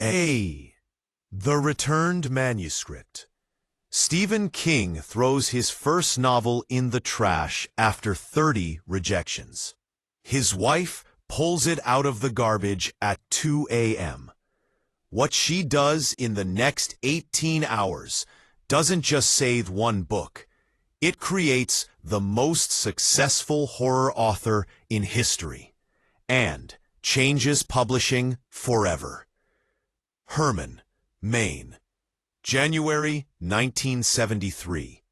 A. The Returned Manuscript. Stephen King throws his first novel in the trash after 30 rejections. His wife pulls it out of the garbage at 2 a.m. What she does in the next 18 hours doesn't just save one book. It creates the most successful horror author in history and changes publishing forever. Herman, Maine. January 1973.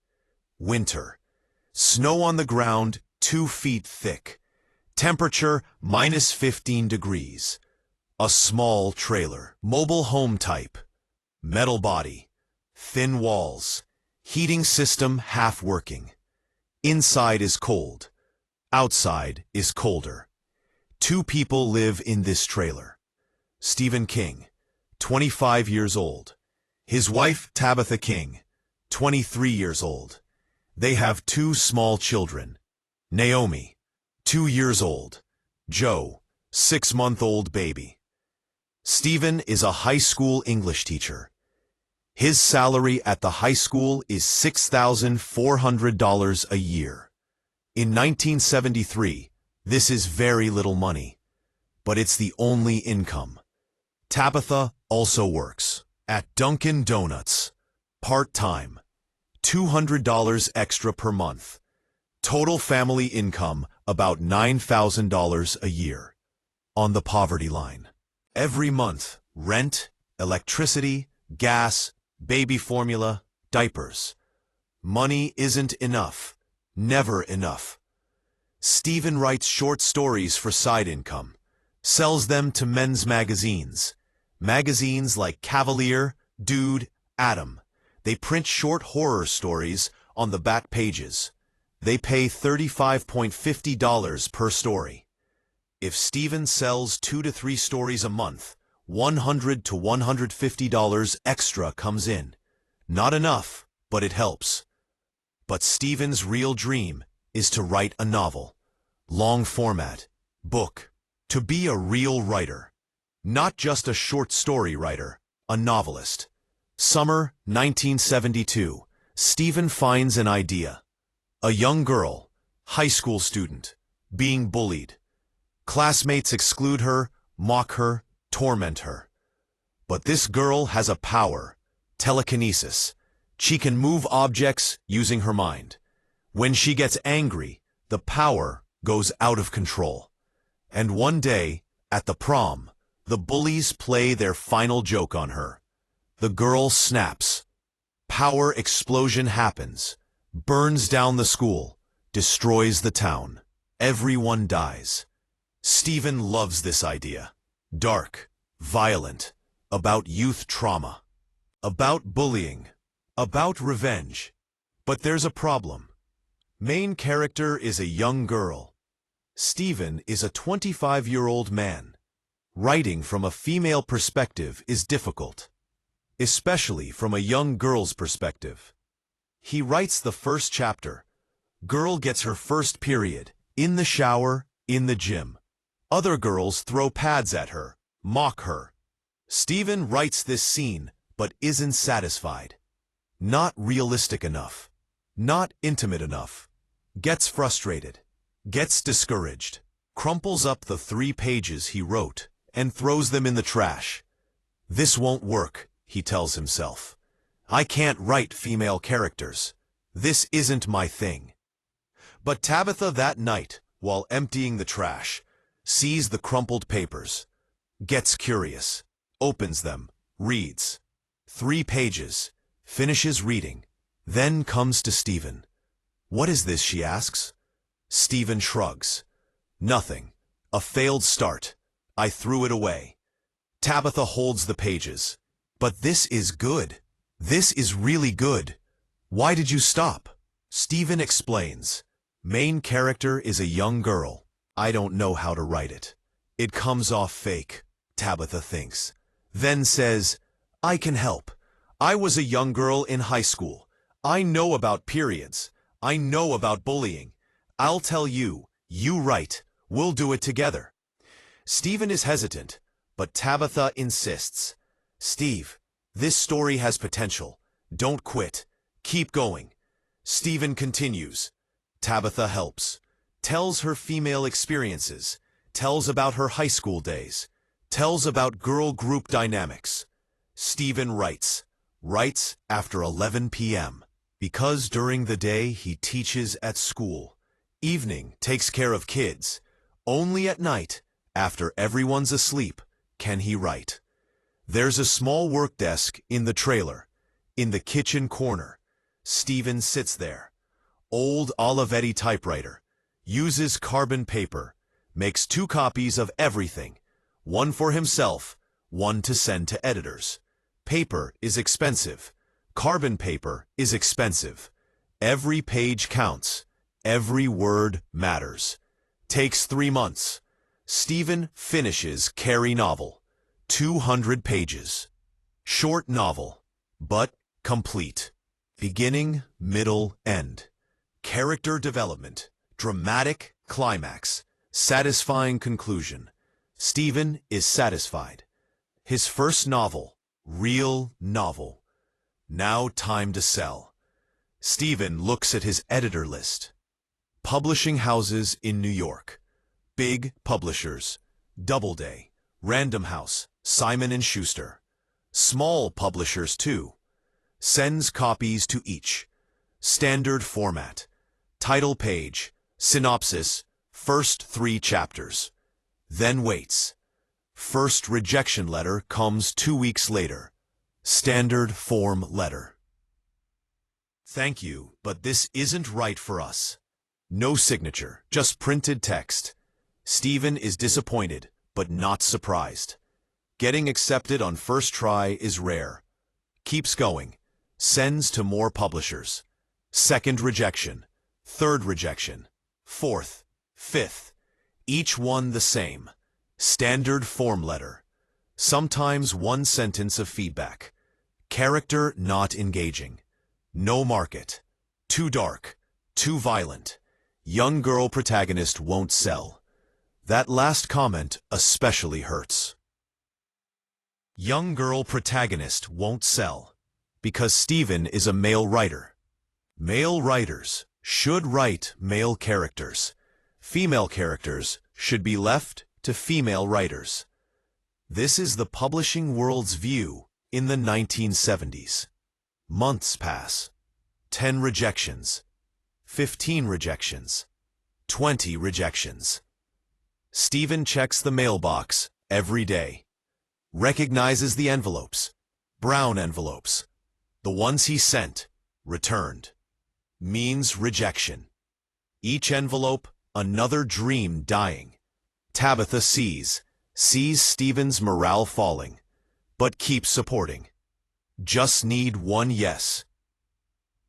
Winter. Snow on the ground 2 feet thick. Temperature -15 degrees. A small trailer. Mobile home type. Metal body. Thin walls. Heating system half working. Inside is cold. Outside is colder. 2 people live in this trailer. Stephen King, 25 years old. His wife, Tabitha King, 23 years old. They have 2 small children. Naomi, 2 years old. Joe, 6-month-old baby. Stephen is a high school English teacher. His salary at the high school is $6,400 a year. In 1973, this is very little money, but it's the only income. Tabitha also works at Dunkin' Donuts, part-time, $200 extra per month. Total family income about $9,000 a year. On the poverty line. Every month, rent, electricity, gas, baby formula, diapers. Money isn't enough. Never enough. Stephen writes short stories for side income, sells them to men's magazines. Magazines like Cavalier, Dude, Atom. They print short horror stories on the back pages. They pay $35.50 per story. If Stephen sells 2 to 3 stories a month, $100 to $150 extra comes in. Not enough, but it helps. But Stephen's real dream is to write a novel. Long format, book. To be a real writer. Not just a short story writer, a novelist. Summer 1972, Stephen finds an idea. A young girl, high school student, being bullied. Classmates exclude her, mock her, torment her. But this girl has a power, telekinesis. She can move objects using her mind. When she gets angry, the power goes out of control. And one day, at the prom, the bullies play their final joke on her. The girl snaps. Power explosion happens, burns down the school, destroys the town. Everyone dies. Stephen loves this idea. Dark, violent, about youth trauma, about bullying, about revenge. But there's a problem. Main character is a young girl. Stephen is a 25-year-old man. Writing from a female perspective is difficult, especially from a young girl's perspective. He writes the first chapter. Girl gets her first period, in the shower, in the gym. Other girls throw pads at her, mock her. Stephen writes this scene, but isn't satisfied. Not realistic enough. Not intimate enough. Gets frustrated. Gets discouraged. Crumples up the 3 pages he wrote and throws them in the trash. This won't work, he tells himself. I can't write female characters. This isn't my thing. But Tabitha that night, while emptying the trash, sees the crumpled papers. Gets curious. Opens them. Reads. 3 pages. Finishes reading. Then comes to Stephen. What is this, she asks. Stephen shrugs. Nothing. A failed start. I threw it away. Tabitha holds the pages. But this is good. This is really good. Why did you stop? Stephen explains. Main character is a young girl. I don't know how to write it. It comes off fake, Tabitha thinks. Then says, I can help. I was a young girl in high school. I know about periods. I know about bullying. I'll tell you. You write. We'll do it together. Stephen is hesitant, but Tabitha insists. Steve, this story has potential. Don't quit. Keep going. Stephen continues. Tabitha helps. Tells her female experiences. Tells about her high school days. Tells about girl group dynamics. Stephen writes. Writes after 11 p.m. because during the day he teaches at school. Evening takes care of kids. Only at night, after everyone's asleep, can he write. There's a small work desk in the trailer. In the kitchen corner, Stephen sits there. Old Olivetti typewriter. Uses carbon paper. Makes 2 copies of everything. One for himself, one to send to editors. Paper is expensive. Carbon paper is expensive. Every page counts. Every word matters. Takes 3 months. Stephen finishes Carrie novel. 200 pages. Short novel, but complete. Beginning, middle, end. Character development. Dramatic climax. Satisfying conclusion. Stephen is satisfied. His first novel. Real novel. Now time to sell. Stephen looks at his editor list. Publishing houses in New York. Big publishers. Doubleday, Random House, Simon & Schuster. Small publishers too. Sends copies to each. Standard format. Title page. Synopsis. First 3 chapters. Then waits. First rejection letter comes 2 weeks later. Standard form letter. Thank you, but this isn't right for us. No signature, just printed text. Stephen is disappointed, but not surprised. Getting accepted on first try is rare. Keeps going. Sends to more publishers. Second rejection. Third rejection. Fourth. Fifth. Each one the same. Standard form letter. Sometimes 1 sentence of feedback. Character not engaging. No market. Too dark. Too violent. Young girl protagonist won't sell. That last comment especially hurts. Young girl protagonist won't sell. Because Stephen is a male writer. Male writers should write male characters. Female characters should be left to female writers. This is the publishing world's view in the 1970s. Months pass. 10 rejections. 15 rejections. 20 rejections. Stephen checks the mailbox every day. Recognizes the envelopes. Brown envelopes. The ones he sent, returned. Means rejection. Each envelope, another dream dying. Tabitha sees Stephen's morale falling, but keeps supporting. Just need 1 yes.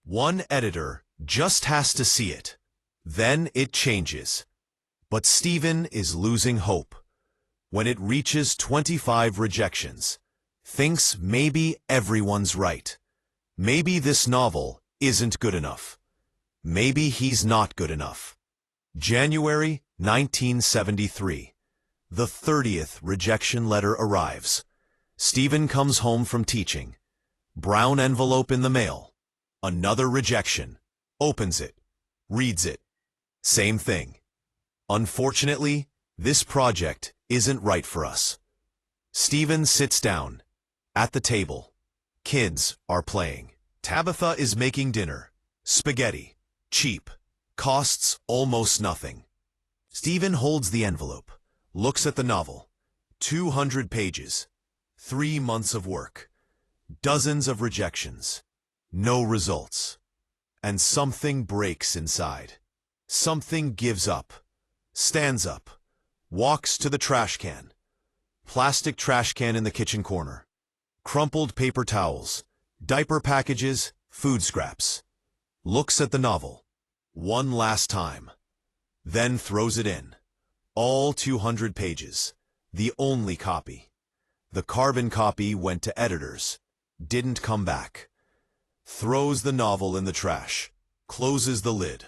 One editor just has to see it. Then it changes. But Stephen is losing hope. When it reaches 25 rejections, thinks maybe everyone's right. Maybe this novel isn't good enough. Maybe he's not good enough. January 1973. The 30th rejection letter arrives. Stephen comes home from teaching. Brown envelope in the mail. Another rejection. Opens it. Reads it. Same thing. Unfortunately, this project isn't right for us. Stephen sits down. At the table. Kids are playing. Tabitha is making dinner. Spaghetti. Cheap. Costs almost nothing. Stephen holds the envelope. Looks at the novel. 200 pages. 3 months of work. Dozens of rejections. No results. And something breaks inside. Something gives up. Stands up. Walks to the trash can. Plastic trash can in the kitchen corner. Crumpled paper towels. Diaper packages. Food scraps. Looks at the novel. One last time. Then throws it in. All 200 pages. The only copy. The carbon copy went to editors. Didn't come back. Throws the novel in the trash. Closes the lid.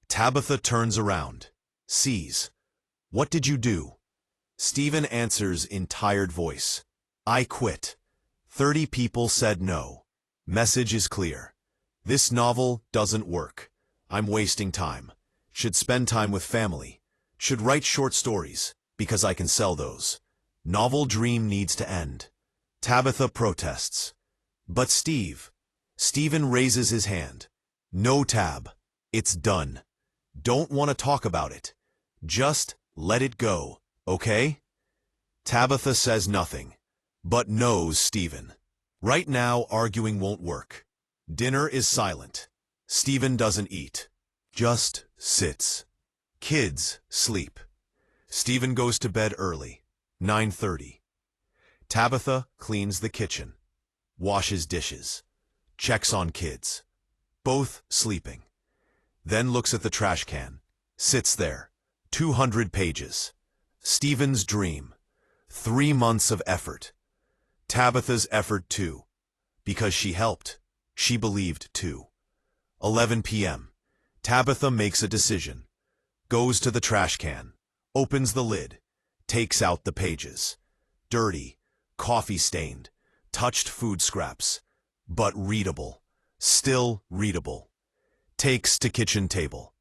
Tabitha turns around. Sees. What did you do? Stephen answers in tired voice. I quit. 30 people said no. Message is clear. This novel doesn't work. I'm wasting time. Should spend time with family. Should write short stories, because I can sell those. Novel dream needs to end. Tabitha protests. But Stephen raises his hand. No, Tab. It's done. Don't want to talk about it. Just let it go, okay? Tabitha says nothing, but knows Stephen. Right now, arguing won't work. Dinner is silent. Stephen doesn't eat. Just sits. Kids sleep. Stephen goes to bed early, 9:30. Tabitha cleans the kitchen, washes dishes, checks on kids, both sleeping. Then looks at the trash can, sits there, 200 pages. Stephen's dream, 3 months of effort. Tabitha's effort too, because she helped, she believed too. 11 p.m. Tabitha makes a decision, goes to the trash can, opens the lid, takes out the pages. Dirty, coffee-stained, touched food scraps, but readable, still readable. Takes to kitchen table,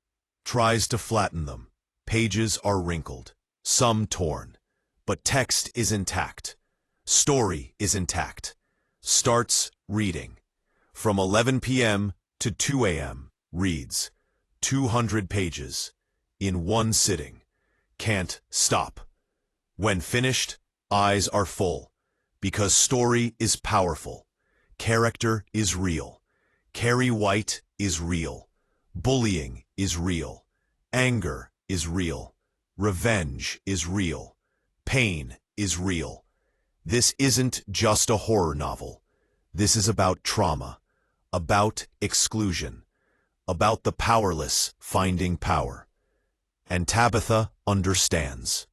tries to flatten them. Pages are wrinkled, some torn, but text is intact. Story is intact. Starts reading. From 11 p.m. to 2 a.m. reads 200 pages in one sitting. Can't stop. When finished, eyes are full, because story is powerful. Character is real. Carrie White is real. Bullying is real. Anger is real. Revenge is real. Pain is real. This isn't just a horror novel. This is about trauma, about exclusion, about the powerless finding power. And Tabitha understands.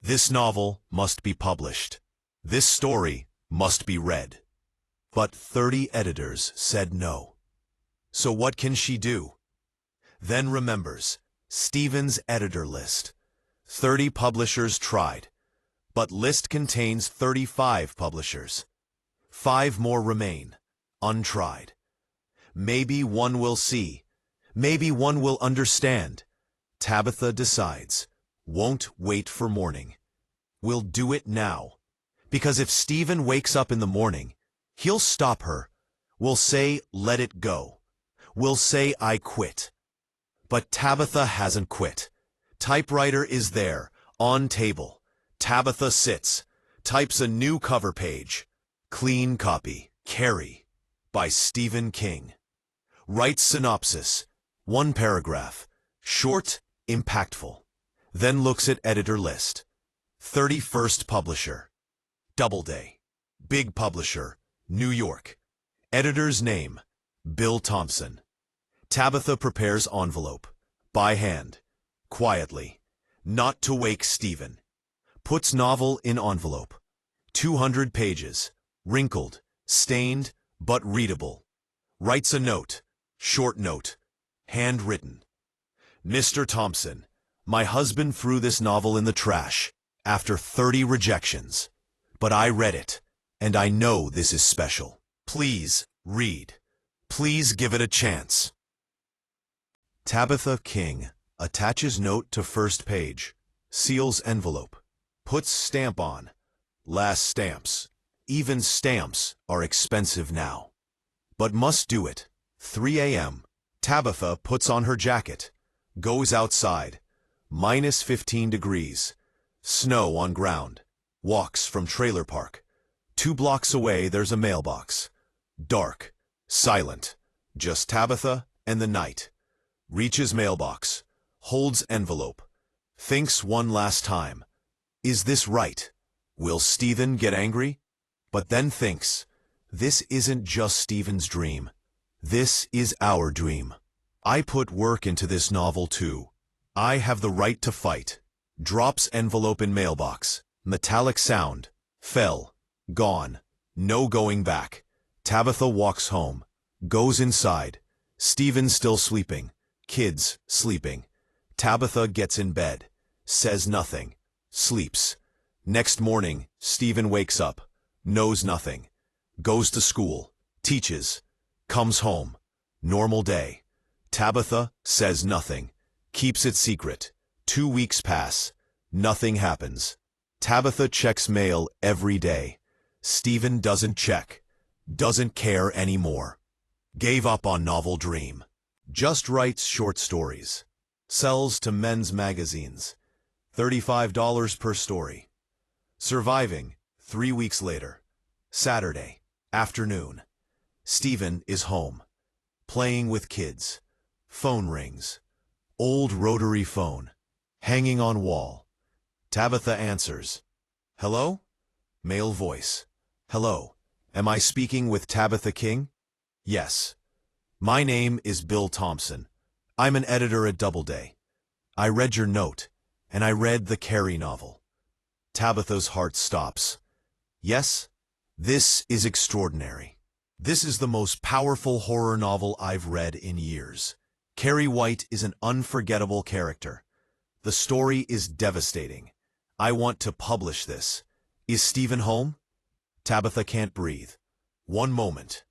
This novel must be published. This story must be read. But 30 editors said no. So what can she do? Then remembers Stephen's editor list. 30 publishers tried, but list contains 35 publishers. 5 more remain, untried. Maybe one will see. Maybe one will understand. Tabitha decides, won't wait for morning. Will do it now. Because if Stephen wakes up in the morning, he'll stop her. Will say, let it go. Will say, I quit. But Tabitha hasn't quit. Typewriter is there, on table. Tabitha sits, types a new cover page. Clean copy, Carrie, by Stephen King. Writes synopsis, 1 paragraph, short, impactful. Then looks at editor list. 31st publisher, Doubleday. Big publisher, New York. Editor's name, Bill Thompson. Tabitha prepares envelope, by hand, quietly, not to wake Stephen. Puts novel in envelope. 200 pages, wrinkled, stained, but readable. Writes a note, short note, handwritten. Mr. Thompson, my husband threw this novel in the trash after 30 rejections. But I read it, and I know this is special. Please read. Please give it a chance. Tabitha King attaches note to first page, seals envelope, puts stamp on. Last stamps. Even stamps are expensive now. But must do it. 3 a.m. Tabitha puts on her jacket, goes outside. -15 degrees. Snow on ground. Walks from trailer park. 2 blocks away there's a mailbox. Dark. Silent. Just Tabitha and the night. Reaches mailbox. Holds envelope. Thinks one last time. Is this right? Will Stephen get angry? But then thinks, this isn't just Stephen's dream. This is our dream. I put work into this novel too. I have the right to fight. Drops envelope in mailbox. Metallic sound. Fell. Gone. No going back. Tabitha walks home. Goes inside. Stephen still sleeping. Kids sleeping. Tabitha gets in bed. Says nothing. Sleeps. Next morning, Stephen wakes up. Knows nothing. Goes to school, teaches, comes home. Normal day. Tabitha says nothing, keeps it secret. 2 weeks pass. Nothing happens. Tabitha checks mail every day. Stephen doesn't check. Doesn't care anymore. Gave up on novel dream. Just writes short stories. Sells to men's magazines. $35 per story. Surviving. 3 weeks later. Saturday. Afternoon. Stephen is home. Playing with kids. Phone rings. Old rotary phone. Hanging on wall. Tabitha answers. Hello? Male voice. Hello. Am I speaking with Tabitha King? Yes. My name is Bill Thompson. I'm an editor at Doubleday. I read your note, and I read the Carrie novel. Tabitha's heart stops. Yes? This is extraordinary. This is the most powerful horror novel I've read in years. Carrie White is an unforgettable character. The story is devastating. I want to publish this. Is Stephen home? Tabitha can't breathe. One moment.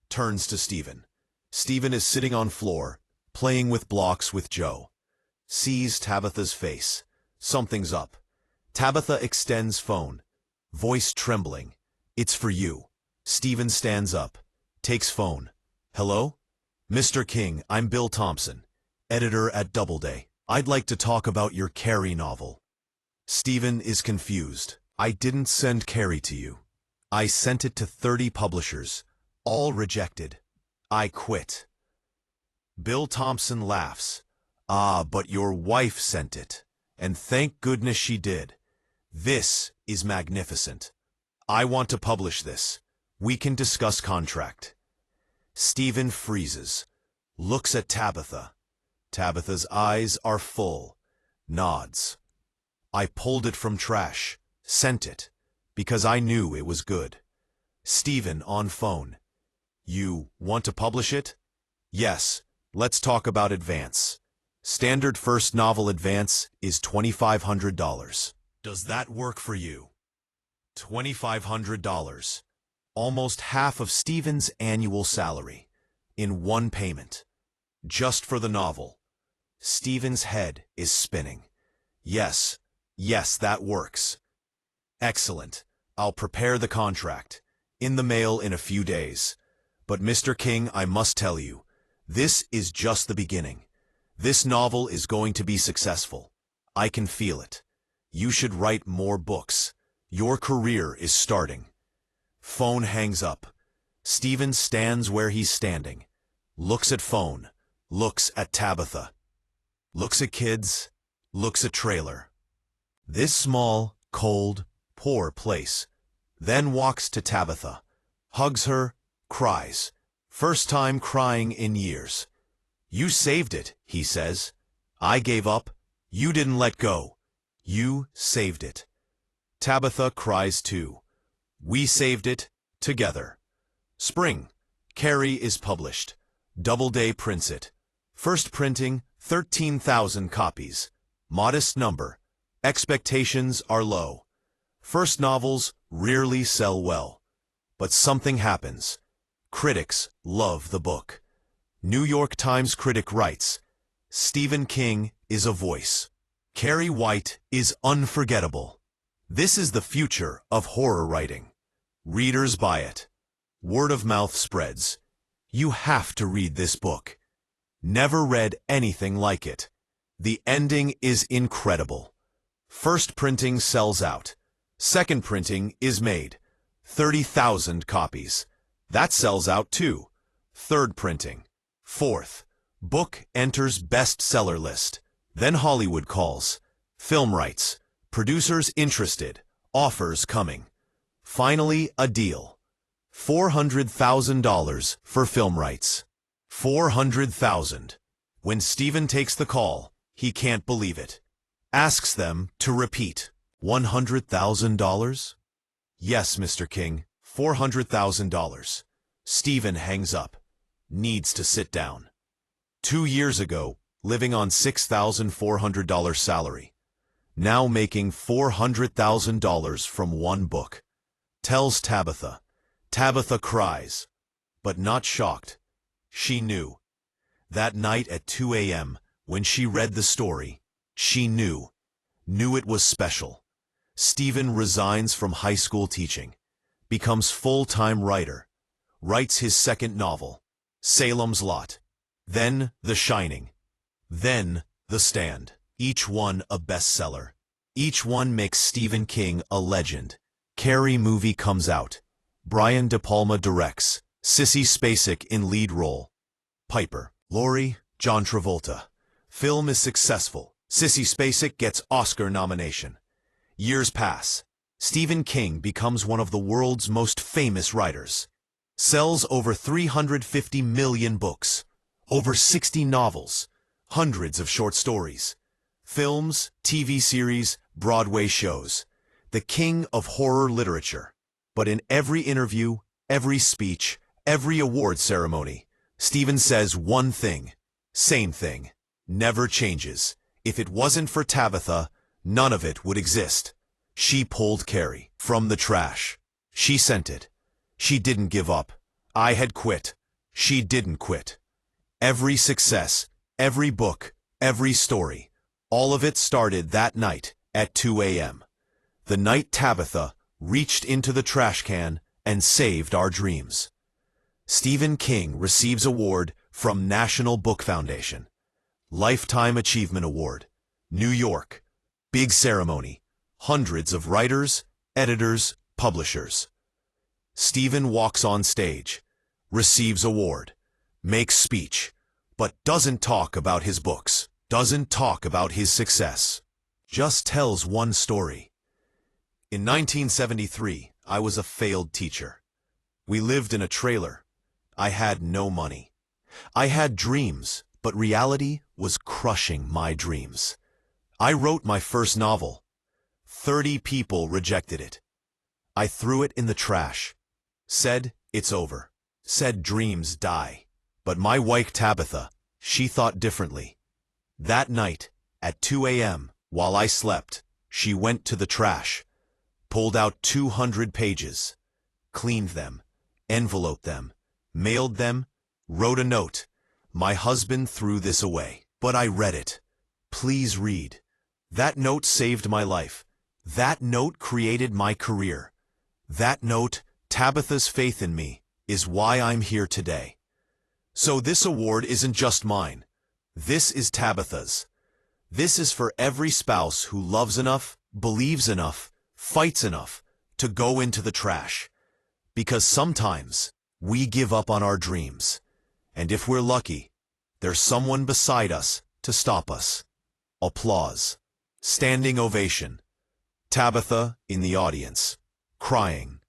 Turns to Stephen. Stephen is sitting on floor, playing with blocks with Joe. Sees Tabitha's face. Something's up. Tabitha extends phone. Voice trembling. It's for you. Stephen stands up. Takes phone. Hello? Mr. King, I'm Bill Thompson, editor at Doubleday. I'd like to talk about your Carrie novel. Stephen is confused. I didn't send Carrie to you. I sent it to 30 publishers. All rejected. I quit. Bill Thompson laughs. Ah, but your wife sent it. And thank goodness she did. This is magnificent. I want to publish this. We can discuss contract. Stephen freezes. Looks at Tabitha. Tabitha's eyes are full. Nods. I pulled it from trash. Sent it. Because I knew it was good. Stephen on phone. You want to publish it? Yes. Let's talk about advance. Standard first novel advance is $2,500. Does that work for you? $2,500. Almost half of Stephen's annual salary. In one payment. Just for the novel. Stephen's head is spinning. Yes, that works. Excellent. I'll prepare the contract. In the mail in a few days. But Mr. King, I must tell you, this is just the beginning. This novel is going to be successful. I can feel it. You should write more books. Your career is starting. Phone hangs up. Stephen stands where he's standing. Looks at phone. Looks at Tabitha. Looks at kids. Looks at trailer. This small, cold, poor place. Then walks to Tabitha. Hugs her. Cries. First time crying in years. You saved it, he says. I gave up. You didn't let go. You saved it. Tabitha cries too. We saved it, together. Spring. Carrie is published. Doubleday prints it. First printing, 13,000 copies. Modest number. Expectations are low. First novels rarely sell well. But something happens. Critics love the book. New York Times critic writes, Stephen King is a voice. Carrie White is unforgettable. This is the future of horror writing. Readers buy it. Word of mouth spreads. You have to read this book. Never read anything like it. The ending is incredible. First printing sells out. Second printing is made. 30,000 copies. That sells out too. Third printing. Fourth. Book enters bestseller list. Then Hollywood calls. Film rights. Producers interested. Offers coming. Finally, a deal. $400,000 for film rights. $400,000. When Stephen takes the call, he can't believe it. Asks them to repeat. $100,000? Yes, Mr. King, $400,000. Stephen hangs up. Needs to sit down. 2 years ago, living on $6,400 salary. Now making $400,000 from one book. Tells Tabitha, Tabitha cries, but not shocked. She knew. That night at 2 a.m., when she read the story, she knew it was special. Stephen resigns from high school teaching, becomes full-time writer, writes his second novel, Salem's Lot, then The Shining, then The Stand. Each one a bestseller. Each one makes Stephen King a legend. Carrie movie comes out. Brian De Palma directs. Sissy Spacek in lead role. Piper, Laurie, John Travolta. Film is successful. Sissy Spacek gets Oscar nomination. Years pass. Stephen King becomes one of the world's most famous writers. Sells over 350 million books, over 60 novels, hundreds of short stories, films, TV series, Broadway shows. The king of horror literature. But in every interview, every speech, every award ceremony, Stephen says one thing, same thing, never changes. If it wasn't for Tabitha, none of it would exist. She pulled Carrie from the trash. She sent it. She didn't give up. I had quit. She didn't quit. Every success, every book, every story, all of it started that night at 2 a.m. The night Tabitha reached into the trash can and saved our dreams. Stephen King receives award from National Book Foundation. Lifetime Achievement Award. New York. Big ceremony. Hundreds of writers, editors, publishers. Stephen walks on stage, receives award, makes speech, but doesn't talk about his books, doesn't talk about his success. Just tells one story. In 1973, I was a failed teacher. We lived in a trailer. I had no money. I had dreams, but reality was crushing my dreams. I wrote my first novel. 30 people rejected it. I threw it in the trash. Said, it's over. Said dreams die. But my wife Tabitha, she thought differently. That night, at 2 a.m., while I slept, she went to the trash, pulled out 200 pages, cleaned them, enveloped them, mailed them, wrote a note. My husband threw this away, but I read it. Please read. That note saved my life. That note created my career. That note, Tabitha's faith in me, is why I'm here today. So this award isn't just mine. This is Tabitha's. This is for every spouse who loves enough, believes enough, fights enough to go into the trash. Because sometimes we give up on our dreams. And if we're lucky, there's someone beside us to stop us. Applause. Standing ovation. Tabitha in the audience, crying.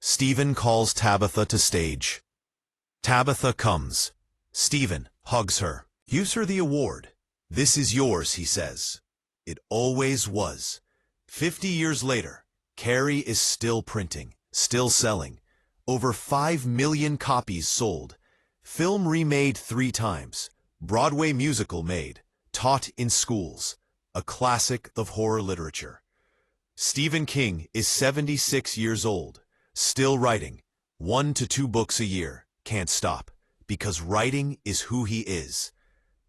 Stephen calls Tabitha to stage. Tabitha comes. Stephen hugs her, gives her the award. This is yours, he says. It always was. 50 years later, Carrie is still printing, still selling. Over 5 million copies sold. Film remade 3 times. Broadway musical made. Taught in schools. A classic of horror literature. Stephen King is 76 years old. Still writing. 1 to 2 books a year. Can't stop. Because writing is who he is.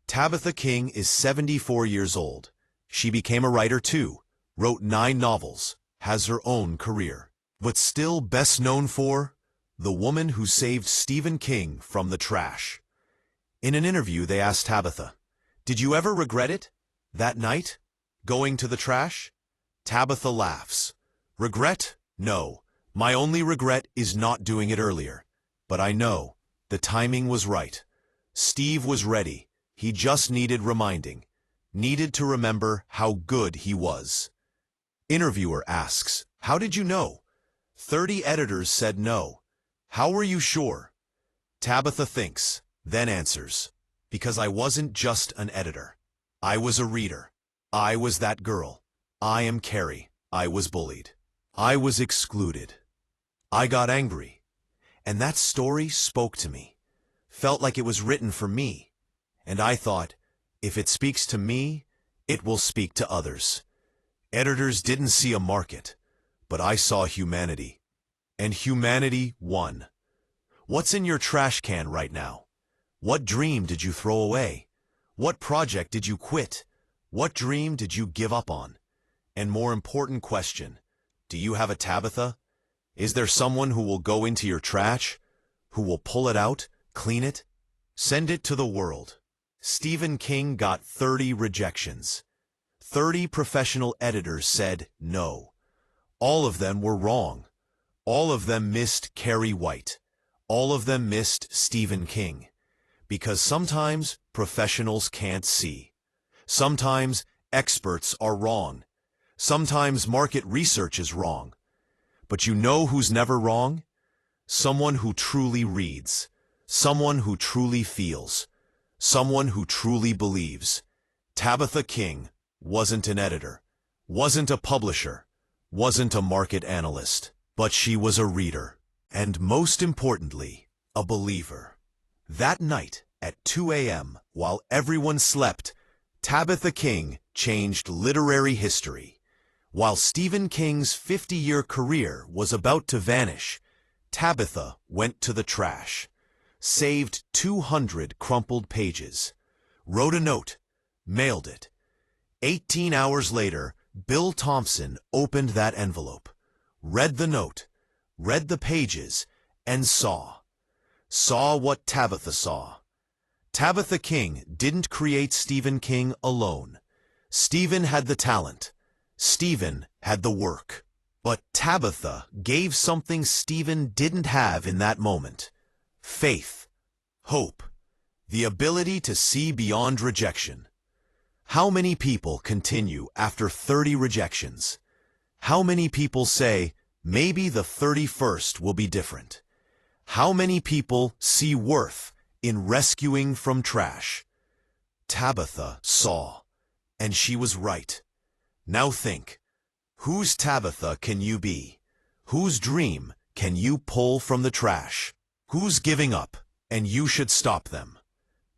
Tabitha King is 74 years old. She became a writer too. Wrote 9 novels. Has her own career. But still best known for the woman who saved Stephen King from the trash. In an interview, they asked Tabitha, "Did you ever regret it? That night? Going to the trash?" Tabitha laughs. "Regret? No. My only regret is not doing it earlier. But I know the timing was right. Steve was ready. He just needed reminding. Needed to remember how good he was." Interviewer asks, "How did you know?" 30 editors said no. "How were you sure?" Tabitha thinks, then answers, "Because I wasn't just an editor. I was a reader. I was that girl. I am Carrie. I was bullied. I was excluded. I got angry. And that story spoke to me. Felt like it was written for me. And I thought, if it speaks to me, it will speak to others." Editors didn't see a market, but I saw humanity. and humanity won. What's in your trash can right now? What dream did you throw away? What project did you quit? What dream did you give up on? And more important question, do you have a Tabitha? Is there someone who will go into your trash? Who will pull it out, clean it? Send it to the world. Stephen King got 30 rejections. 30 professional editors said no. All of them were wrong. All of them missed Carrie White. All of them missed Stephen King. Because sometimes professionals can't see. Sometimes experts are wrong. Sometimes market research is wrong. But you know who's never wrong? Someone who truly reads. Someone who truly feels. Someone who truly believes. Tabitha King wasn't an editor, wasn't a publisher, wasn't a market analyst, but she was a reader, and most importantly, a believer. That night at 2 a.m., while everyone slept, Tabitha King changed literary history. While Stephen King's 50-year career was about to vanish, Tabitha went to the trash, saved 200 crumpled pages, wrote a note, mailed it. 18 hours later, Bill Thompson opened that envelope, read the note, read the pages, and saw what Tabitha saw. Tabitha King didn't create Stephen King alone. Stephen had the talent. Stephen had the work. But Tabitha gave something Stephen didn't have in that moment. Faith, hope, the ability to see beyond rejection. How many people continue after 30 rejections? How many people say, maybe the 31st will be different? How many people see worth in rescuing from trash? Tabitha saw, and she was right. Now think, whose Tabitha can you be? Whose dream can you pull from the trash? Who's giving up, and you should stop them?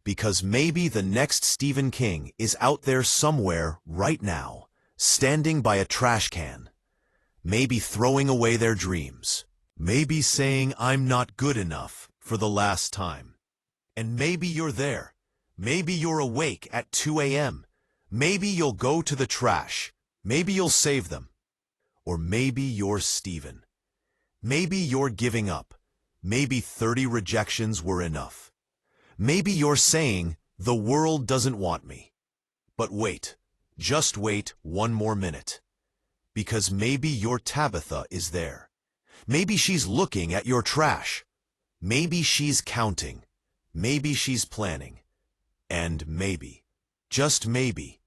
Because maybe the next Stephen King is out there somewhere right now, standing by a trash can. Maybe throwing away their dreams. Maybe saying, I'm not good enough for the last time. And maybe you're there. Maybe you're awake at 2 a.m. Maybe you'll go to the trash. Maybe you'll save them. Or maybe you're Stephen. Maybe you're giving up. Maybe 30 rejections were enough. Maybe you're saying, the world doesn't want me. But wait, just wait one more minute. Because maybe your Tabitha is there. Maybe she's looking at your trash. Maybe she's counting. Maybe she's planning. And maybe, just maybe,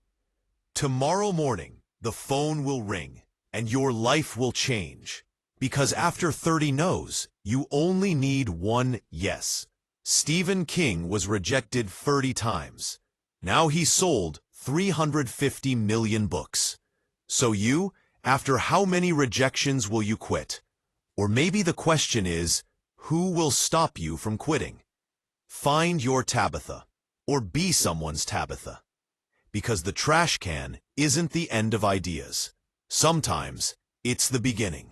tomorrow morning the phone will ring and your life will change. Because after 30 no's, you only need one yes. Stephen King was rejected 30 times. Now he sold 350 million books. So you, after how many rejections will you quit? Or maybe the question is, who will stop you from quitting? Find your Tabitha, or be someone's Tabitha. Because the trash can isn't the end of ideas. Sometimes it's the beginning.